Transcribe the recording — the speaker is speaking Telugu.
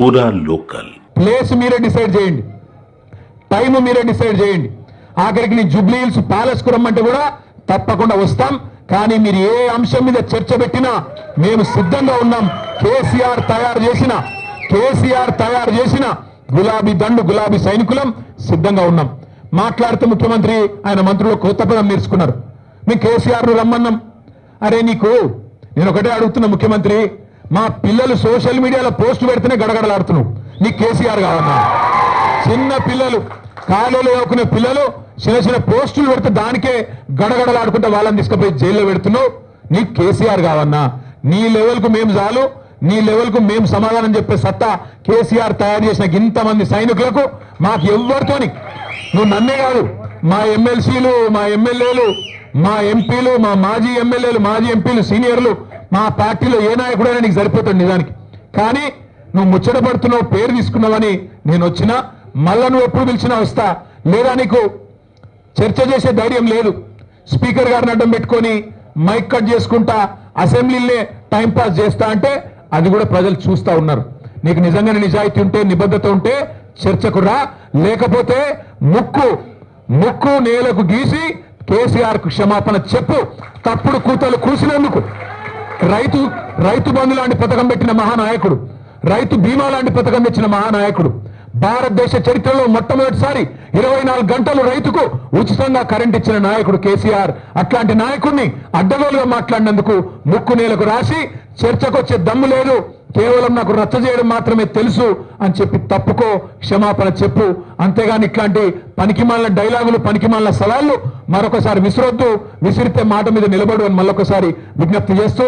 పూరా లోకల్. ప్లేస్ మీరే డిసైడ్ చేయండి, టైం మీరే డిసైడ్ చేయండి. ఆఖరికి నీ జూబ్లీ హిల్స్ ప్యాలెస్ కు రమ్మంటే కూడా తప్పకుండా వస్తాం. కానీ మీరు ఏ అంశం మీద చర్చ పెట్టినా మేము సిద్ధంగా ఉన్నాం. కేసీఆర్ తయారు చేసిన గులాబీ దండు గులాబీ సైనికులం సిద్ధంగా ఉన్నాం. మాట్లాడుతూ ముఖ్యమంత్రి ఆయన మంత్రులు కొత్త పదం నేర్చుకున్నారు. మేము కేసీఆర్ను రమ్మన్నాం. అరే నీకు నేను ఒకటే అడుగుతున్నా ముఖ్యమంత్రి, మా పిల్లలు సోషల్ మీడియాలో పోస్టు పెడితేనే గడగడలాడుతున్నావు, నీకు కేసీఆర్ కావన్నా? చిన్న పిల్లలు కాలేలో చదువుకునే పిల్లలు చిన్న పోస్టులు పెడితే దానికే గడగడలాడుకుంటే వాళ్ళని తీసుకుపోయి జైల్లో పెడుతున్నావు, నీకు కేసీఆర్ కావన్నా? నీ లెవెల్కు మేము చాలు, నీ లెవెల్కు మేము సమాధానం చెప్పే సత్తా కేసీఆర్ తయారు చేసిన ఇంతమంది సైనికులకు మాకు ఎవ్వరితోని, నువ్వు నన్నే కాదు, మా ఎమ్మెల్సీలు, మా ఎమ్మెల్యేలు, మా ఎంపీలు, మా మాజీ ఎమ్మెల్యేలు, మాజీ ఎంపీలు, సీనియర్లు, మా పార్టీలో ఏ నాయకుడైనా నీకు సరిపోతాడు నిజానికి. కానీ నువ్వు ముచ్చట పడుతున్నావు, పేరు తీసుకున్నావని నేను వచ్చినా, మళ్ళా నువ్వు ఎప్పుడు పిలిచినా వస్తా. లేదా నీకు చర్చ చేసే ధైర్యం లేదు, స్పీకర్ గారిని అడ్డం పెట్టుకొని మైక్ కట్ చేసుకుంటా అసెంబ్లీలే టైంపాస్ చేస్తా అంటే అది కూడా ప్రజలు చూస్తా ఉన్నారు. నీకు నిజంగానే నిజాయితీ ఉంటే, నిబద్ధత ఉంటే చర్చకు రా, లేకపోతే ముక్కు నేలకు గీసి కేసీఆర్ కు క్షమాపణ చెప్పు. తప్పుడు కూతలు కూసినందుకు రైతు బంధు లాంటి పథకం పెట్టిన మహానాయకుడు, రైతు బీమా లాంటి పథకం తెచ్చిన మహానాయకుడు, భారతదేశ చరిత్రలో మొట్టమొదటిసారి 24 గంటలు రైతుకు ఉచితంగా కరెంట్ ఇచ్చిన నాయకుడు కేసీఆర్. అట్లాంటి నాయకుడిని అడ్డగోలుగా మాట్లాడినందుకు ముక్కు నేలకు రాసి చర్చకొచ్చే దమ్ము లేదు, కేవలం నాకు రచ్చ చేయడం మాత్రమే తెలుసు అని చెప్పి తప్పుకో, క్షమాపణ చెప్పు. అంతేగాని ఇట్లాంటి పనికిమాలిన డైలాగులు, పనికిమాలిన సవాళ్లు మరొకసారి విసిరొద్దు. విసిరితే మాట మీద నిలబడు అని మళ్ళొకసారి విజ్ఞప్తి చేస్తూ